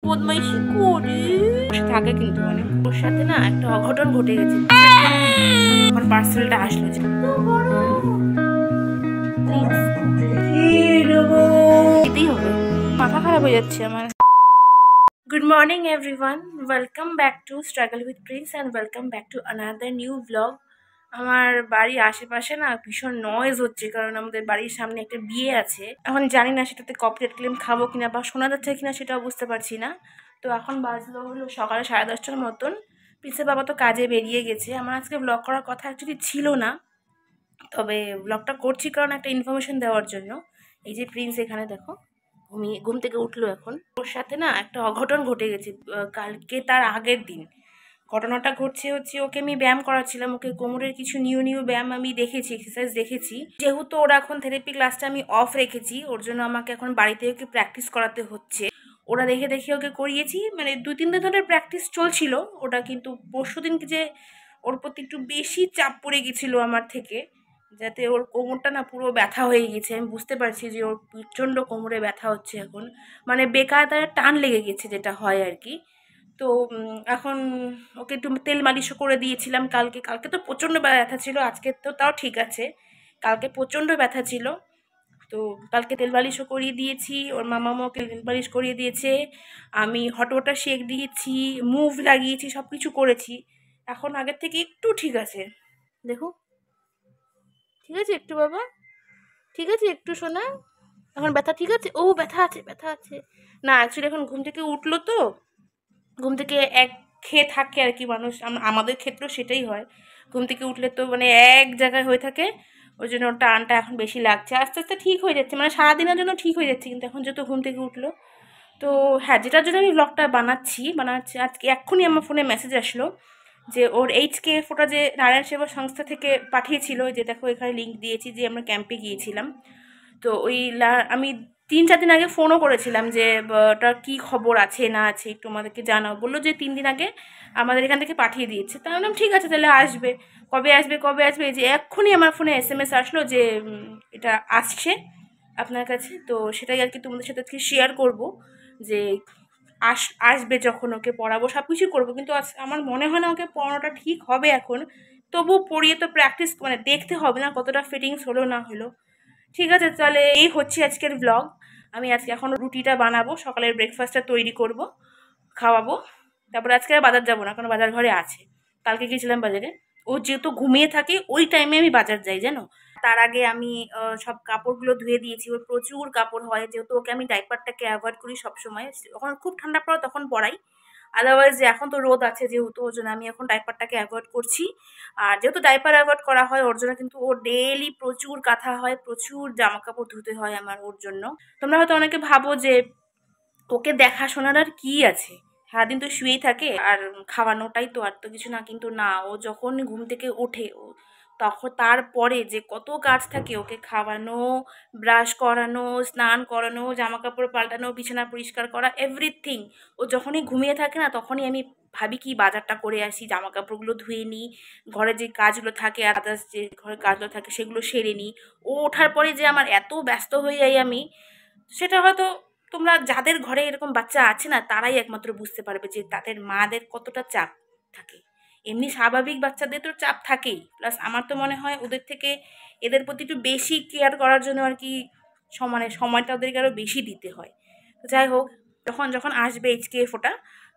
বদমাইশি করে থাকে কিন্তু মানে ওর সাথে না একটা অঘটন ঘটে গেছে। আমার পার্সেলটা আসলো এতেই হবে, মাথা খারাপ হয়ে যাচ্ছে আমার। Good morning everyone, welcome back to struggle with Prince and welcome back to another new blog. আমার বাড়ির আশেপাশে না ভীষণ নয়েজ হচ্ছে, কারণ আমাদের বাড়ির সামনে একটা বিয়ে আছে। এখন জানি না সেটাতে কপিরাইট ক্লেম খাবো কিনা বা শোনা যাচ্ছে কিনা সেটাও বুঝতে পারছি না। তো এখন বাজলো হলো সকালে 10:30টার মতন। প্রিন্সের বাবা তো কাজে বেরিয়ে গেছে। আমার আজকে ব্লগ করার কথা অ্যাকচুয়ালি ছিল না, তবে ব্লগটা করছি কারণ একটা ইনফরমেশন দেওয়ার জন্য। এই যে প্রিন্স এখানে দেখো ঘুম থেকে উঠলো এখন। ওর সাথে না একটা অঘটন ঘটে গেছে কালকে তার আগের দিন। ঘটনাটা ঘটছে হচ্ছে ওকে আমি ব্যায়াম করাচ্ছিলাম, ওকে কোমরের কিছু নিউ ব্যায়াম আমি দেখেছি, এক্সারসাইজ দেখেছি। যেহেতু ওর এখন থেরাপি ক্লাসটা আমি অফ রেখেছি, ওর জন্য আমাকে এখন বাড়িতে ওকে প্র্যাকটিস করাতে হচ্ছে। ওরা দেখে দেখে ওকে করিয়েছি, মানে 2-3 দিন ধরে প্র্যাকটিস চলছিল ওটা, কিন্তু পরশু দিনকে যে ওর প্রতি একটু বেশি চাপ পড়ে গেছিলো আমার থেকে, যাতে ওর কোমরটা না পুরো ব্যথা হয়ে গেছে। আমি বুঝতে পারছি যে ওর প্রচণ্ড কোমরে ব্যথা হচ্ছে এখন, মানে বেকায়দায় টান লেগে গেছে যেটা হয় আর কি। তো এখন ওকে একটু তেল মালিশও করে দিয়েছিলাম কালকে। কালকে তো প্রচণ্ড ব্যথা ছিল, আজকে তো তাও ঠিক আছে, কালকে প্রচণ্ড ব্যথা ছিল। তো কালকে তেল মালিশও করিয়ে দিয়েছি, ওর মামাও ওকে তেল মালিশ করিয়ে দিয়েছে, আমি হট ওয়াটার শেক দিয়েছি, মুভ লাগিয়েছি, সব কিছু করেছি। এখন আগের থেকে একটু ঠিক আছে, দেখো ঠিক আছে একটু বাবা, ঠিক আছে একটু শোনা, এখন ব্যথা ঠিক আছে। ও ব্যথা আছে ব্যথা আছে না, অ্যাকচুয়ালি এখন ঘুম থেকে উঠলো তো, ঘুম থেকে এক খেয়ে থাকে আর কি মানুষ, আমাদের ক্ষেত্রেও সেটাই হয়। ঘুম থেকে উঠলে তো মানে এক জায়গায় হয়ে থাকে, ওই জন্য ওর টানটা এখন বেশি লাগছে। আস্তে আস্তে ঠিক হয়ে যাচ্ছে, মানে সারাদিনের জন্য ঠিক হয়ে যাচ্ছে, কিন্তু এখন যেহেতু ঘুম থেকে উঠলো। তো হ্যাঁ, যেটার জন্য আমি ব্লগটা বানাচ্ছি আজকে এক্ষুনি আমার ফোনে মেসেজ আসলো যে ওর HKF ওটা যে নারায়ণ সেবা সংস্থা থেকে পাঠিয়েছিল, যে দেখো এখানে লিঙ্ক দিয়েছি যে আমরা ক্যাম্পে গিয়েছিলাম। তো ওই আমি 3-4 দিন আগে ফোনও করেছিলাম যে ওটার কী খবর আছে না আছে একটু আমাদেরকে জানাও। বললো যে 3 দিন আগে আমাদের এখান থেকে পাঠিয়ে দিয়েছে। তা বললাম ঠিক আছে তাহলে আসবে, কবে আসবে কবে আসবে। এই যে এক্ষুনি আমার ফোনে SMS আসলো যে এটা আসছে আপনার কাছে। তো সেটাই আর কি তোমাদের সাথে আজকে শেয়ার করবো, যে আসবে যখন ওকে পড়াবো, সব কিছুই করবো, কিন্তু আমার মনে হয় না ওকে পড়ানোটা ঠিক হবে এখন। তবু পড়িয়ে তো প্র্যাকটিস মানে দেখতে হবে না কতটা ফিটিংস হলো না হলো। ঠিক আছে তাহলে এই হচ্ছে আজকের ব্লগ। আমি আজকে এখন রুটিটা বানাবো, সকালের ব্রেকফাস্টটা তৈরি করব, খাওয়াবো। তারপরে আজকে আর বাজার যাবো না, কারণ বাজার ঘরে আছে। কালকে গেছিলাম বাজারে, ও যেহেতু ঘুমিয়ে থাকে ওই টাইমে আমি বাজার যাই জানো। তার আগে আমি সব কাপড়গুলো ধুয়ে দিয়েছি, ওর প্রচুর কাপড় হয়, যেহেতু ওকে আমি ডাইপারটাকে অ্যাভয়েড করি সবসময়। যখন খুব ঠান্ডা পড়ে তখন পরাই, আদারওয়াইজ এখন তো রোদ আছে যেহেতু, ওর জন্য আমি এখন ডাইপারটাকে অ্যাভয়েড করছি। আর যেহেতু ডাইপার অ্যাভয়েড করা হয় ওর জন্য, কিন্তু ওর ডেইলি প্রচুর কাঁথা হয়, প্রচুর জামা কাপড় ধুতে হয় আমার ওর জন্য। তোমরা হয়তো অনেকে ভাবো যে ওকে দেখাশোনার আর কি আছে, সারাদিন তো শুয়েই থাকে আর খাওয়ানোটাই তো, আর তো কিছু না। কিন্তু না, ও যখন ঘুম থেকে ওঠে তখন তারপরে যে কত কাজ থাকে, ওকে খাওয়ানো, ব্রাশ করানো, স্নান করানো, জামা কাপড় পাল্টানো, বিছানা পরিষ্কার করা, এভরিথিং। ও যখনই ঘুমিয়ে থাকে না তখনই আমি ভাবি কি বাজারটা করে আসি, জামা কাপড়গুলো ধুয়ে নিই, ঘরে যে কাজগুলো থাকে আদার্স যে ঘরের কাজগুলো থাকে সেগুলো সেরে নিই। ও ওঠার পরে যে আমার এত ব্যস্ত হয়ে যাই আমি, সেটা হয়তো তোমরা যাদের ঘরে এরকম বাচ্চা আছে না তারাই একমাত্র বুঝতে পারবে যে তাদের মাদের কতটা চাপ থাকে। এমনি স্বাভাবিক বাচ্চাদের তো চাপ থাকেই, প্লাস আমার তো মনে হয় ওদের থেকে এদের প্রতি একটু বেশি কেয়ার করার জন্য আর কি সমানে সময়টা ওদেরকে আরও বেশি দিতে হয়। তো যাই হোক, যখন আসবে HKF ওটা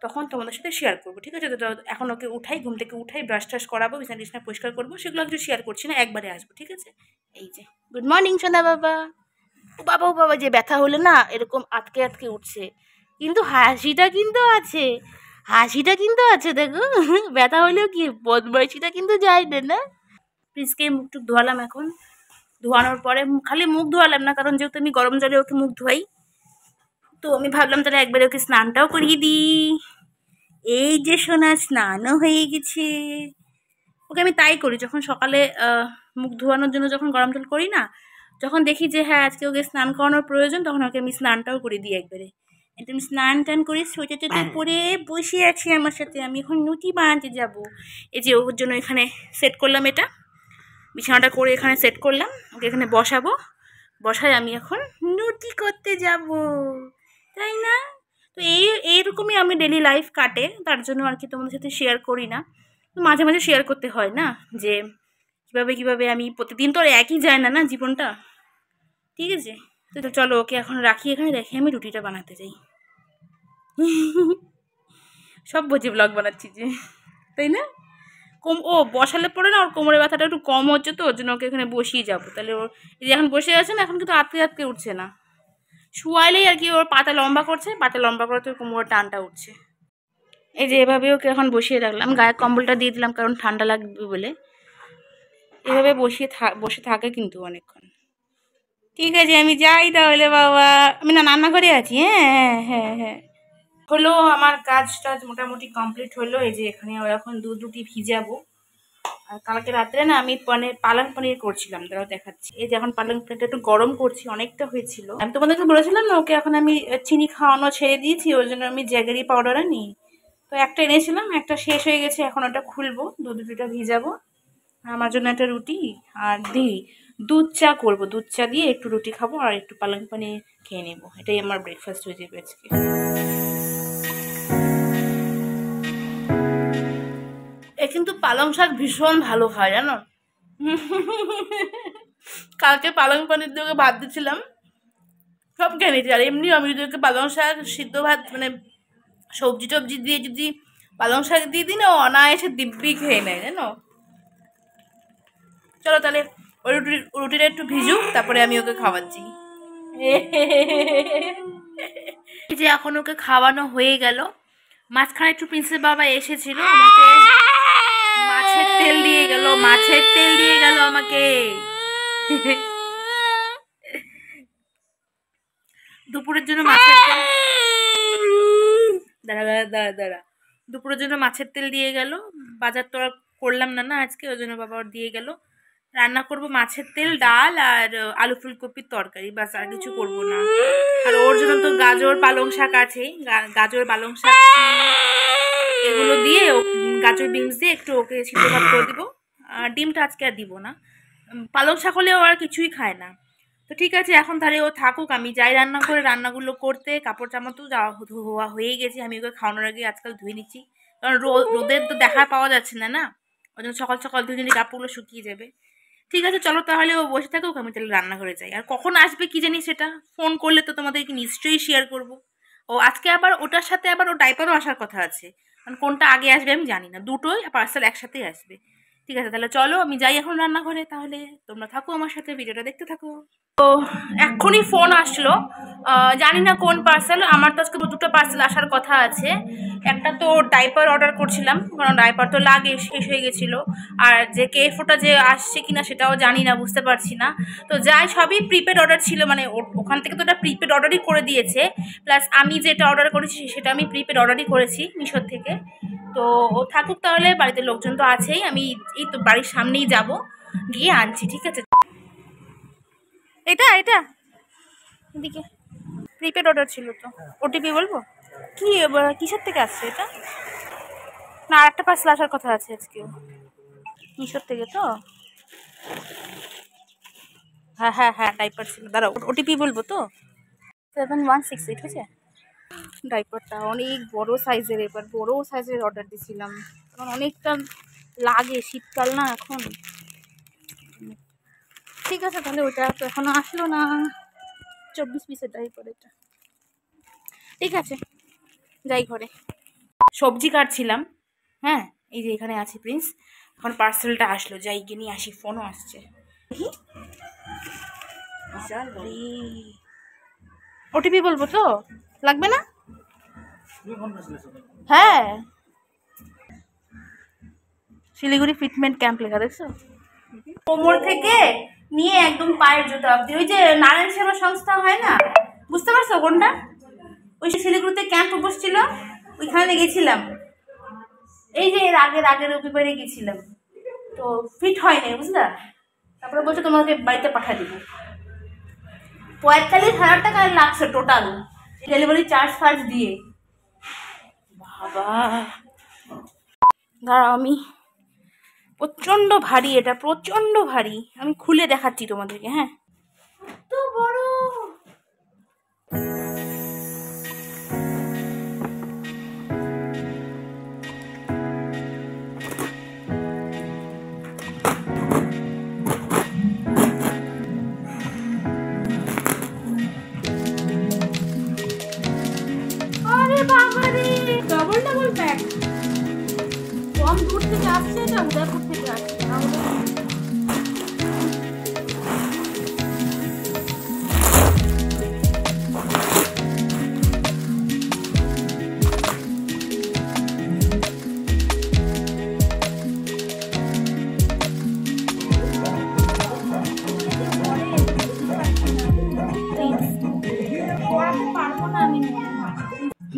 তখন তোমাদের সাথে শেয়ার করবো, ঠিক আছে। তো এখন ওকে উঠাই, ঘুম থেকে উঠাই, ব্রাশ ট্রাশ করাবো, বিছানা টিছানা পরিষ্কার করবো, সেগুলো কিছু শেয়ার করছি না, একবারে আসবো, ঠিক আছে। এই যে গুড মর্নিং সোনা বাবা। ও বাবা যে ব্যথা হলে না এরকম আটকে আটকে উঠছে, কিন্তু হাসিটা কিন্তু আছে, হাসিটা কিন্তু আছে দেখো। ব্যথা হলেও কি বদমাইশিটা কিন্তু যায় না না। প্রিন্সকে মুখ টুক ধোয়ালাম এখন, ধোয়ানোর পরে খালি মুখ ধোয়ালাম না, কারণ যেহেতু আমি গরম জলে ওকে মুখ ধোয়াই, তো আমি ভাবলাম তাহলে একবারে ওকে স্নানটাও করিয়ে দিই। এই যে সোনা স্নানও হয়ে গেছে। ওকে আমি তাই করি, যখন সকালে মুখ ধোয়ানোর জন্য যখন গরম জল করি না, যখন দেখি যে হ্যাঁ আজকে ওকে স্নান করানোর প্রয়োজন, তখন ওকে আমি স্নানটাও করে দিই একবারে। একদম স্নান টান করে সোয়েটার টোয়েটার পরে বসে আছি আমার সাথে। আমি এখন নুটি বানাতে যাব। এই যে ওর জন্য এখানে সেট করলাম, এটা বিছানাটা করে এখানে সেট করলাম, ওকে এখানে বসাবো, বসায় আমি এখন নুটি করতে যাব, তাই না। তো এইরকমই আমি ডেলি লাইফ কাটে, তার জন্য আর কি তোমাদের সাথে শেয়ার করি না। তো মাঝে মাঝে শেয়ার করতে হয় না, যে কীভাবে আমি প্রতিদিন তো আর একই যায় না জীবনটা। ঠিক আছে, তো চলো ওকে এখন রাখি এখানে, রেখে আমি রুটিটা বানাতে যাই। সব বুঝে ব্লগ বানাচ্ছি যে, তাই না? ও বসালে পরে না ওর কোমরের ব্যথাটা একটু কম হচ্ছে, তো ওর জন্য ওকে এখানে বসিয়ে যাবো। তাহলে ওর এই যে এখন বসে আছে না, এখন কিন্তু আটকে উঠছে না, শুয়াইলেই আর কি ওর পাতা লম্বা করছে, পাতা লম্বা করে তো কোমরের টানটা উঠছে। এই যে এভাবে ওকে এখন বসিয়ে রাখলাম, গায়ে কম্বলটা দিয়ে দিলাম কারণ ঠান্ডা লাগবে বলে। এভাবে বসে থাকে কিন্তু অনেকক্ষণ। ঠিক আছে আমি যাই তাহলে বাবা, আমি না রান্নাঘরে আছি। হ্যাঁ হ্যাঁ হ্যাঁ, হলো আমার কাজটা মোটামুটি কমপ্লিট হলো। এই যে এখানে এখন দুধ রুটি ভিজাবো। আর কালকে রাত্রে না আমি পালং পনির করছিলাম, তারাও দেখাচ্ছি। এই যে এখন পালং পনিরটা একটু গরম করছি, অনেকটা হয়েছিল। আমি তোমাদেরকে বলেছিলাম না ওকে এখন আমি চিনি খাওয়ানো ছেড়ে দিয়েছি, ওই জন্য আমি জ্যাগেরি পাউডার আনি। তো একটা এনেছিলাম, একটা শেষ হয়ে গেছে, এখন ওটা খুলবো, দুধ রুটিটা ভিজাবো। আমার জন্য একটা রুটি আর দুধ চা করবো, দুধ চা দিয়ে একটু রুটি খাবো আর একটু পালং পনির খেয়ে নেবো। এটাই আমার ব্রেকফাস্ট হয়ে যাবে আজকে। কিন্তু পালং শাক ভীষণ ভালো খায় জানো। কালকে পালং পনির দিয়ে ভাত দিচ্ছিলাম, সব খেয়ে নিয়েছি। আর এমনি আমি যদি পালং শাক সিদ্ধ ভাত মানে সবজি টবজি দিয়ে যদি পালং শাক দিয়ে দিই না, অনায়াসে দিব্যি খেয়ে নেয় জানো। চলো তাহলে ওই রুটিটা একটু ভিজুক, তারপরে আমি ওকে খাওয়াচ্ছি। যে এখন ওকে খাওয়ানো হয়ে গেল। মাঝখানে একটু প্রিন্সেস বাবা এসেছিল, আমাকে মাছের তেল দিয়ে গেল আমাকে। দুপুরের জন্য মাছের তেল, দাঁড়া দুপুরের জন্য মাছের তেল দিয়ে গেল। বাজার তো আর করলাম না আজকে, ওই জন্য বাবা দিয়ে গেল। রান্না করব মাছের তেল, ডাল আর আলু ফুলকপির তরকারি, বাস আর কিছু করব না। আর ওর জন্য তো গাজর পালং শাক আছে, গাজর পালং শাক এগুলো দিয়ে গাজর বিনস দিয়ে একটু ওকে সিদ্ধ ভাত করে দিব। আর ডিমটা আজকে আর দিব না, পালং শাক হলেও আর কিছুই খায় না। তো ঠিক আছে এখন তাহলে ও থাকুক, আমি যাই রান্না করে রান্নাগুলো করতে। কাপড় জামা তো ধোয়া হয়ে গেছে, আমি ওকে খাওয়ানোর আগে আজকাল ধুয়ে নিচ্ছি, কারণ রোদের তো দেখা পাওয়া যাচ্ছে না, ওই জন্য সকাল সকাল ধুয়ে নিলে কাপড়গুলো শুকিয়ে যাবে। ঠিক আছে চলো তাহলে ও বসে থাকুক, আমি তাহলে রান্নাঘরে যাই। আর কখন আসবে কি জানি, সেটা ফোন করলে তো তোমাদেরকে নিশ্চয়ই শেয়ার করব। ও আজকে আবার ওটার সাথে আবার ও ডাইপারও আসার কথা আছে, কারণ কোনটা আগে আসবে আমি জানি না, দুটোই পার্সেল একসাথেই আসবে। ঠিক আছে তাহলে চলো আমি যাই এখন রান্নাঘরে, তাহলে তোমরা থাকো আমার সাথে, ভিডিওটা দেখতে থাকো। তো এক্ষুনি ফোন আসলো, জানি না কোন পার্সেল। আমার তো আজকে দুটো পার্সেল আসার কথা আছে। একটা তো ডাইপার অর্ডার করছিলাম, কারণ ডাইপার তো লাগে শেষ হয়ে গেছিলো। আর যে কেএফওটা যে আসছে কিনা সেটাও জানি না, বুঝতে পারছি না। তো যাই সবই প্রিপেড অর্ডার ছিল, মানে ওখান থেকে তো ওটা প্রিপেড অর্ডারই করে দিয়েছে। প্লাস আমি যেটা অর্ডার করেছি সেটা আমি প্রিপেড অর্ডারই করেছি মিশোর থেকে। তো ও থাকুক তাহলে, বাড়িতে লোকজন তো আছেই, আমি এই তো বাড়ির সামনেই যাব, গিয়ে আনছি। ঠিক আছে, এটা এদিকে প্রিপেড অর্ডার ছিল, তো ওটিপি বলবো কি, কিসের থেকে আসছে এটা? না আর একটা পার্সেল আসার কথা আছে আজকে মিশোর থেকে। তো হ্যাঁ ডাইপার ছিল, দাঁড়াও ওটিপি বলবো। তো 7168 হয়েছে। ডাইপারটা অনেক বড় সাইজের, এবার বড় সাইজের অর্ডার দিয়েছিলাম, কারণ অনেকটা লাগে, শীতকাল না এখন। ঠিক আছে তাহলে ওটা তো এখনো আসলো না, 24 পিসের ডাইপার এটা। ঠিক আছে যাই ঘরে, সবজি কাটছিলাম। হ্যাঁ এই যে এখানে আছে প্রিন্স, এখন পার্সেলটা আসলো, যাই গিয়ে নিয়ে আসি, ফোনও আসছে। ওটিপি বলবো তো, লাগবে না? হ্যাঁ শিলিগুড়ি ফিটমেন্ট ক্যাম্প লেখা, দেখছো? কোমর থেকে নিয়ে একদম পায়ের জুতো অব্দি, ওই যে নারায়ণ সেবা সংস্থা হয় না, বুঝতে পারছো কোনটা? ওই শিলিগুড়িতে ক্যাম্প বসছিল, ওইখানে গেছিলাম। এই যে এর আগের রবিবারে গেছিলাম, তো ফিট হয়নি বুঝলা। তারপরে বলছে তোমাকে বাড়িতে পাঠিয়ে দিব। 45,000 টাকা লাগছে টোটাল, ডেলিভারি চার্জ ফার্জ দিয়ে। বাবা দাঁড়াও, আমি প্রচণ্ড ভারী, এটা প্রচণ্ড ভারী, আমি খুলে দেখাচ্ছি তোমাদেরকে। হ্যাঁ তো বড়, কম দূর থেকে আসছে, এটা উদয়পুর থেকে আসছে।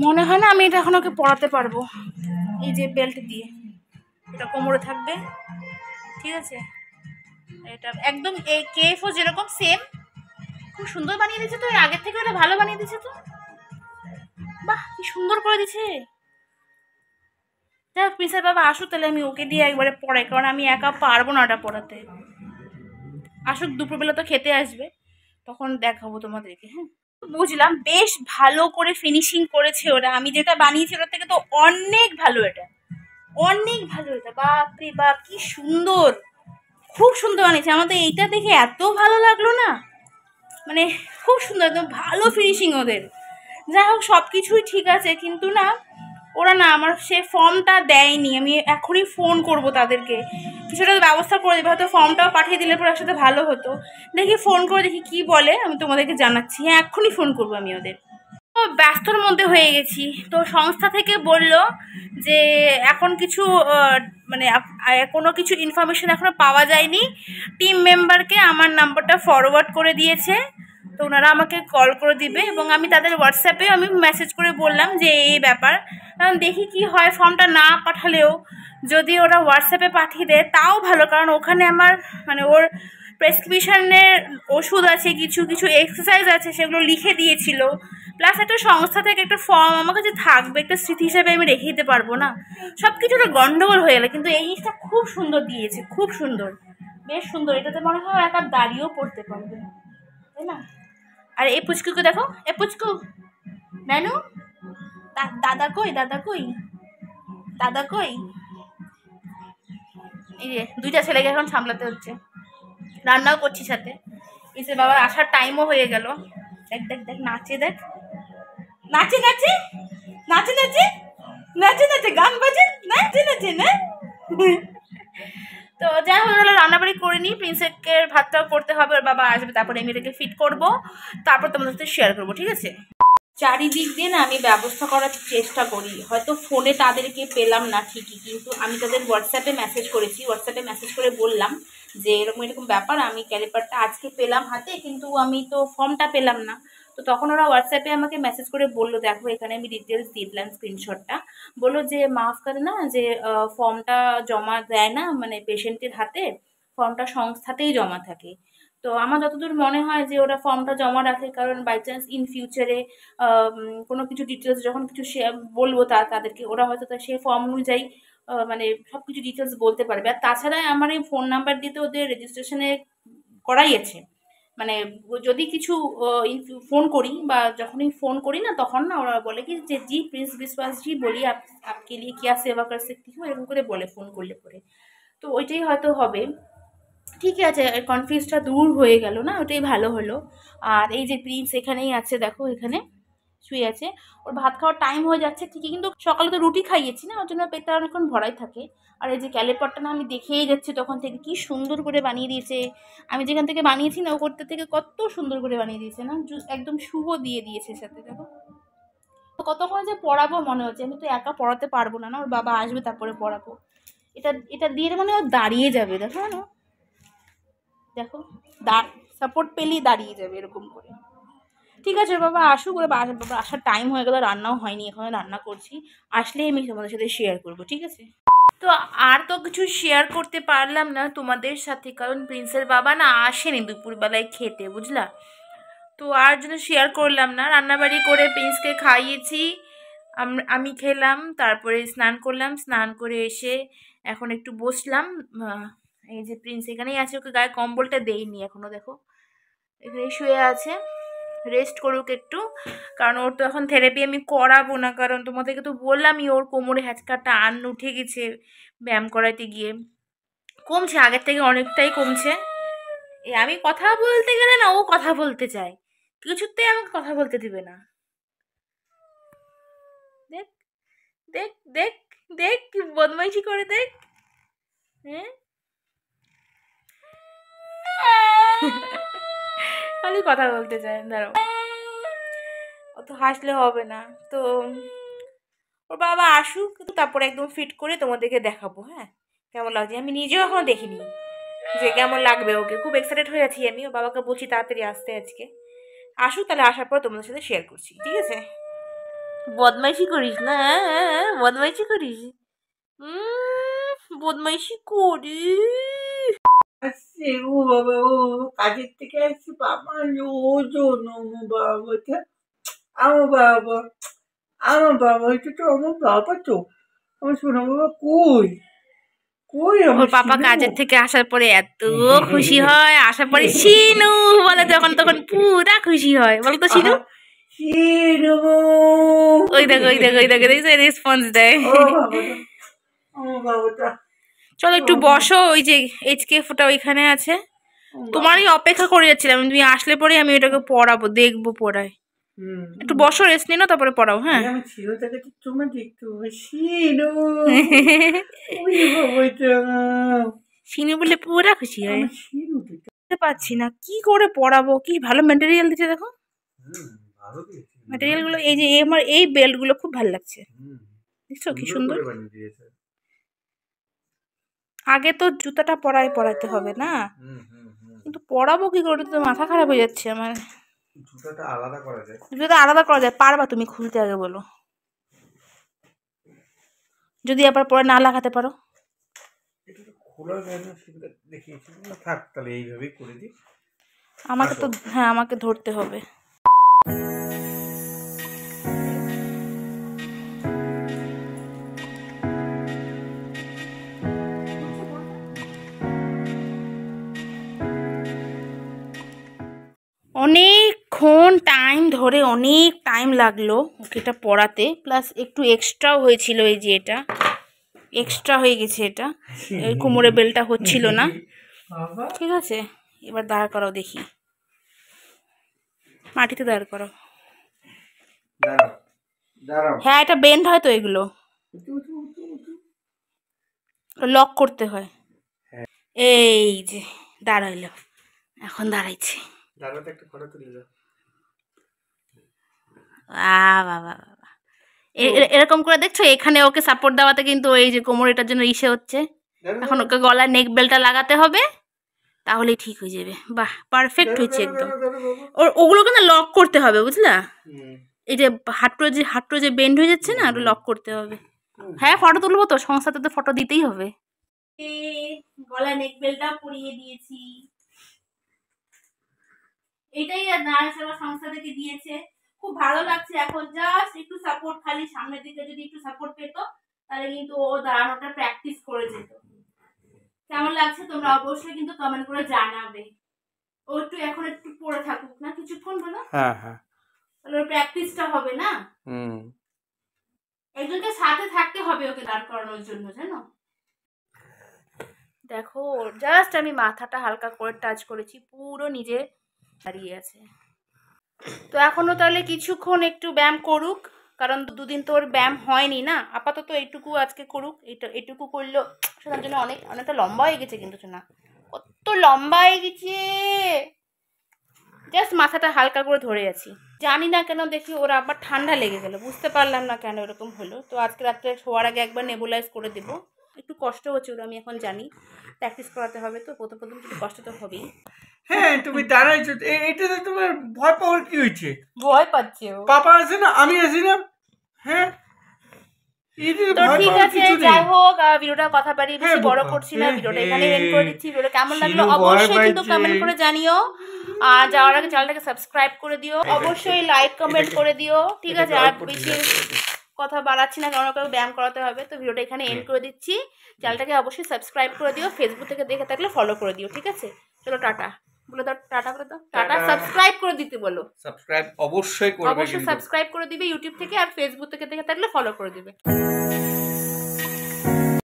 মনে হয় না আমি এটা এখন ওকে পড়াতে পারবো। এই যে বেল্ট দিয়ে এটা কোমরে থাকবে, ঠিক আছে। এটা একদম এই কেএফও যেরকম সেম, খুব সুন্দর বানিয়ে দিয়েছে তো। আগের থেকে ওটা ভালো বানিয়ে দিয়েছে তো। বাহ, কি সুন্দর করে দিয়েছে। যাই হোক, প্রিন্সের বাবা আসুক, তাহলে আমি ওকে দিয়ে একবারে পড়াই, কারণ আমি একা পারবো না ওটা পড়াতে। আসুক, দুপুরবেলা তো খেতে আসবে, তখন দেখাবো তোমাদেরকে। হ্যাঁ, বুঝলাম, বেশ ভালো করে ফিনিশিং করেছে ওরা। আমি যেটা বানিয়েছি ওটার থেকে তো অনেক ভালো, এটা অনেক ভালো। এটা বাপরে বাপ, কি সুন্দর, খুব সুন্দর বানিয়েছে। আমাদের এইটা দেখে এত ভালো লাগলো না, মানে খুব সুন্দর, একদম ভালো ফিনিশিং ওদের। যাই হোক, সব কিছুই ঠিক আছে, কিন্তু না ওরা না আমার সে ফর্মটা দেয়নি। আমি এখনই ফোন করব তাদেরকে, কিছুটা ব্যবস্থা করে দেবে, হয়তো ফর্মটাও পাঠিয়ে দিলে পরে একসাথে ভালো হতো। দেখি ফোন করে দেখি কি বলে, আমি তোমাদেরকে জানাচ্ছি। হ্যাঁ, এক্ষুনি ফোন করবো আমি ওদের। ব্যস্তর মধ্যে হয়ে গেছি। তো সংস্থা থেকে বলল যে এখন কিছু মানে কোনো কিছু ইনফরমেশন এখনো পাওয়া যায়নি। টিম মেম্বারকে আমার নাম্বারটা ফরওয়ার্ড করে দিয়েছে, তো ওনারা আমাকে কল করে দিবে, এবং আমি তাদের হোয়াটসঅ্যাপে আমি মেসেজ করে বললাম যে এই ব্যাপার। কারণ দেখি কি হয়, ফর্মটা না পাঠালেও যদি ওরা হোয়াটসঅ্যাপে পাঠিয়ে দেয় তাও ভালো, কারণ ওখানে আমার মানে ওর প্রেসক্রিপশনের ওষুধ আছে, কিছু কিছু এক্সারসাইজ আছে, সেগুলো লিখে দিয়েছিল। প্লাস একটা সংস্থা থেকে একটা ফর্ম আমার কাছে থাকবে, একটা স্মৃতি হিসাবে আমি রেখে দিতে পারবো না। সব কিছুটা গন্ডগোল হয়ে গেলো, কিন্তু এই জিনিসটা খুব সুন্দর দিয়েছে, খুব সুন্দর, বেশ সুন্দর। এটাতে মনে হয় একা দাঁড়িয়েও পড়তে পারবে, তাই না? আর এই পুচকুকে দেখো, এ পুচকু নানু, দাদা কই, দাদা কই, দাদা কই। এই যে দুইটা ছেলেকে এখন সামলাতে হচ্ছে, রান্নাও করছি সাথে। এসে বাবার আসার টাইমও হয়ে গেল। দেখ দেখ দেখ, নাচে, দেখ নাচে নাচে নাচে নাচে নাচে নাচে, গান বাজে, নাচে নাচে না। তো যাই হোক, রান্নাবাড়ি করে নিই, প্রিন্সেকের ভাতটাও করতে হবে, ওর বাবা আসবে, তারপরে আমি এটাকে ফিট করবো, তারপর তোমাদের সাথে শেয়ার করবো, ঠিক আছে। চারিদিক দিয়ে না আমি ব্যবস্থা করার চেষ্টা করি, হয়তো ফোনে তাদেরকে পেলাম না ঠিকই, কিন্তু আমি তাদের হোয়াটসঅ্যাপে মেসেজ করেছি, হোয়াটসঅ্যাপে মেসেজ করে বললাম যে এরকম এরকম ব্যাপার, আমি ক্যালিপারটা আজকে পেলাম হাতে, কিন্তু আমি তো ফর্মটা পেলাম না। তো তখন ওরা হোয়াটসঅ্যাপে আমাকে মেসেজ করে বললো, দেখো এখানে আমি ডিটেলস দিয়ে দিলাম স্ক্রিনশটটা। বললো যে মাফ করে না, যে ফর্মটা জমা দেয় না মানে পেশেন্টের হাতে, ফর্মটা সংস্থাতেই জমা থাকে। তো আমার যতদূর মনে হয় যে ওরা ফর্মটা জমা রাখে, কারণ বাই চান্স ইন ফিউচারে কোনো কিছু ডিটেলস যখন কিছু বলবো তাদেরকে, ওরা হয়তো সেই ফর্ম অনুযায়ী মানে সব কিছু ডিটেলস বলতে পারবে। আর তাছাড়া আমার এই ফোন নাম্বার দিতে ওদের রেজিস্ট্রেশনে করাই আছে, মানে যদি কিছু ফোন করি বা যখনই ফোন করি না, তখন না ওরা বলে কি যে জি প্রিন্স বিশ্বাস জি বলি আপকে লিয়ে क्या सेवा कर सकती हूँ, এরকম করে বলে ফোন করলে পরে। তো ওইটাই হয়তো হবে। ঠিক আছে, কনফিউজটা দূর হয়ে গেল না, ওটাই ভালো হলো। আর এই যে প্রিন্স এখানেই আছে, দেখো এখানে শুয়ে আছে। ওর ভাত খাওয়ার টাইম হয়ে যাচ্ছে ঠিকই, কিন্তু সকালে তো রুটি খাইয়েছি না, ওর জন্য পেটটা অনেকক্ষণ ভরাই থাকে। আর এই যে ক্যালিপারটা না আমি দেখেই যাচ্ছি তখন থেকে, কি সুন্দর করে বানিয়ে দিয়েছে। আমি যেখান থেকে বানিয়েছি না, ও করতে থেকে কত সুন্দর করে বানিয়ে দিয়েছে না, একদম শুভ দিয়ে দিয়েছে সাথে। দেখো কতক্ষণ যে পড়াবো মনে হচ্ছে, আমি তো একা পড়াতে পারবো না, ওর বাবা আসবে তারপরে পড়াবো। এটা এটা দিয়ে মানে ও দাঁড়িয়ে যাবে, দেখো না, দেখো সাপোর্ট পেলেই দাঁড়িয়ে যাবে এরকম করে। ঠিক আছে, বাবা আসুক, ওরা বাবা আসার টাইম হয়ে গেল, রান্নাও হয়নি, এখন রান্না করছি, আসলেই আমি তোমাদের সাথে শেয়ার করব, ঠিক আছে। তো আর তো কিছু শেয়ার করতে পারলাম না তোমাদের সাথে, কারণ প্রিন্সের বাবা না আসেনি দুপুরবেলায় খেতে, বুঝলা। তো আর জন্য শেয়ার করলাম না। রান্নাবাড়ি করে প্রিন্সকে খাইয়েছি, আমি খেলাম, তারপরে স্নান করলাম, স্নান করে এসে এখন একটু বসলাম। এই যে প্রিন্স এখানেই আছে, ওকে গায়ে কম্বলটা দেইনি এখনো, দেখো এখানে শুয়ে আছে, রেস্ট করুক একটু, কারণ ওর তো এখন থেরাপি আমি করাবো না, কারণ তোমাদেরকে তো বললামই ওর কোমরে হ্যাচকাটা আন উঠে গেছে ব্যায়াম করাইতে গিয়ে। কমছে, আগের থেকে অনেকটাই কমছে। আমি কথা বলতে গেলে না ও কথা বলতে চায়, কিছুতেই আমাকে কথা বলতে দিবে না। দেখ দেখ দেখ দেখ কি বদমাইশি করে দেখ। হ্যাঁ খালি কথা বলতে চায়, দাঁড়াও অত হাসলে হবে না। তো ওর বাবা আসুক, তারপরে একদম ফিট করে তোমাদেরকে দেখাবো। হ্যাঁ কেমন লাগছে, আমি নিজেও এখনো দেখিনি যে কেমন লাগবে ওকে। খুব এক্সাইটেড হয়ে আছি আমি। ওর বাবাকে বলছি তাড়াতাড়ি আসতে আজকে। আসুক, তাহলে আসার পর তোমাদের সাথে শেয়ার করছি, ঠিক আছে? বদমাইশি করিস না, বদমাইশি করিস, বদমাইশি করিস। আসছে ও বাবা, ও কাজের থেকে আসছে বাবা, ওজন বাবাটা, আমার বাবা, আমার বাবা, এটা তো আমার বাবা, তো আমার শোনা বাবা কই কই ওর পাপা কাজের থেকে আসার পরে এত খুশি হয়, আসার পরে শিনু বলে যখন তখন পুরা খুশি হয়, বলো তো শিনু? ওই দেখো ওই দেখো ওই দেখো, দেখছো রেসপন্স দেয়। আমার বাবাটা, চলো একটু বসো, ওই যে HKF-টা ওইখানে আছে, তোমারই অপেক্ষা করে যাচ্ছিলাম। তুমি আসলে পরে আমি ওটাকে পড়াবো, দেখবো পড়াই। একটু বসো, রেস্ট নিও, তারপরে পড়াও। হ্যাঁ আমি ছিলটাকে তোমার দেখতে শিনু, শিনু বলে পুরা খুশি হয়। বুঝতে পারছি না কি করে পড়াবো, কি ভালো ম্যাটেরিয়াল দিচ্ছে দেখো। ম্যাটেরিয়াল গুলো এই যে আমার এই বেল্ট গুলো খুব ভালো লাগছে, দেখছো কি সুন্দর। আগে তো জুতাটা পরাইতে হবে না, কিন্তু পরাবো কি করে, তো মাথা খারাপ হয়ে যাচ্ছে আমার। জুতাটা আলাদা করা যায়, জুতা আলাদা করা যায়, পারবা তুমি খুলতে? আগে বলো, যদি আবার পরে না লাগাতে পারো। খোলা যায় না, সেটা দেখিয়েছি। থাক তাহলে এইভাবেই করে দিই। আমাকে তো হ্যাঁ আমাকে ধরতে হবে। অনেকক্ষণ টাইম ধরে, অনেক টাইম লাগলো ওকে এটা পড়াতে, প্লাস একটু এক্সট্রাও হয়েছিল। এই যে এটা এক্সট্রা হয়ে গেছে, এটা এই কোমরে বেলটা হচ্ছিল না। ঠিক আছে, এবার দাঁড় করাও দেখি, মাটিতে দাঁড় করাও। হ্যাঁ এটা বেন্ড হয় তো, এগুলো লক করতে হয়। এই যে দাঁড়াইলো, এখন দাঁড়াইছে। এরকম করে দেখছো, এখানে ওকে সাপোর্ট দেওয়াতে কিন্তু এই যে কোমর এটার জন্য ইসে হচ্ছে। এখন ওকে গলার নেক বেল্টটা লাগাতে হবে, তাহলেই ঠিক হয়ে যাবে। বাহ, পারফেক্ট হয়েছে একদম। ওগুলোকে না লক করতে হবে, বুঝলা? এই যে হাঁটুর যে বেন্ড হয়ে যাচ্ছে না, ওটা লক করতে হবে। হ্যাঁ ফটো তুলবো তো, সংস্থাতে তো ফটো দিতেই হবে। গলা নেক বেল্টটা পরিয়ে দিয়েছি, এটাই আর নার্স আমার সংস্থা থেকে দিয়েছে। খুব ভালো লাগছে এখন। জাস্ট একটু সাপোর্ট, খালি সামনের দিকে যদি একটু সাপোর্ট পেতো, তাহলে কিন্তু ও দাঁড়ানোটা প্র্যাকটিস করে যেত। কেমন লাগছে তোমরা অবশ্যই কিন্তু কমেন্ট করে জানাবে। ও একটু এখন একটু পড়ে থাকুক না কিছুক্ষণ, বলো? হ্যাঁ হ্যাঁ, তাহলে ওর প্র্যাকটিসটা হবে না। একজনকে সাথে থাকতে হবে ওকে দাঁড় করানোর জন্য, জানো? দেখো জাস্ট আমি মাথাটা হালকা করে টাচ করেছি, পুরো নিজে দাঁড়িয়ে আছে। তো এখনো তাহলে কিছুক্ষণ একটু ব্যায়াম করুক, কারণ দুদিন তো ওর ব্যায়াম হয়নি না। আপাতত এইটুকু আজকে করুক, এইটুকু করলো শোনার জন্য অনেকটা লম্বা হয়ে গেছে কিন্তু, শোনা কত লম্বা হয়ে গেছে। জাস্ট মাথাটা হালকা করে ধরে আছি, জানি না কেন দেখি ওর আবার ঠান্ডা লেগে গেল, বুঝতে পারলাম না কেন এরকম হলো। তো আজকে রাত্রে শোয়ার আগে একবার নেবুলাইজ করে দেবো। একটু কষ্ট হচ্ছে ওর, আমি এখন জানি, প্র্যাকটিস করাতে হবে তো, প্রথম একটু কষ্ট তো হবেই। হ্যাঁ তুমি দাঁড়াইছো, এটাতে তোমার ভয় পাওয়ার কি হয়েছে? ভয় পাচ্ছে ও, পাপা আছে না, আমি আছি না। হ্যাঁ তো ঠিক আছে, যাই হোক ভিডিওটা কথা বাড়িয়ে বেশি বড় করছি না, ভিডিওটা এখানে এন্ড করে দিচ্ছি। ভিডিওটা কেমন লাগলো অবশ্যই কিন্তু কমেন্ট করে জানিও, আর যাওয়ার আগে চ্যানেলটাকে সাবস্ক্রাইব করে দিও, অবশ্যই লাইক কমেন্ট করে দিও, ঠিক আছে? আর বেশি কথা বাড়াচ্ছি না, কারণ ওকে ব্যায়াম করাতে হবে। তো ভিডিওটা এখানে এন্ড করে দিচ্ছি, চ্যানেলটাকে অবশ্যই সাবস্ক্রাইব করে দিও, ফেসবুক থেকে দেখে থাকলে ফলো করে দিও, ঠিক আছে? চলো টাটা বলে দাও, টাটা করে দাও, টাটা। সাবস্ক্রাইব করে দিতে বলো, সাবস্ক্রাইব অবশ্যই করবে, অবশ্যই সাবস্ক্রাইব করে দিবে ইউটিউব থেকে, আর ফেসবুক থেকে দেখে থাকলে ফলো করে দিবে।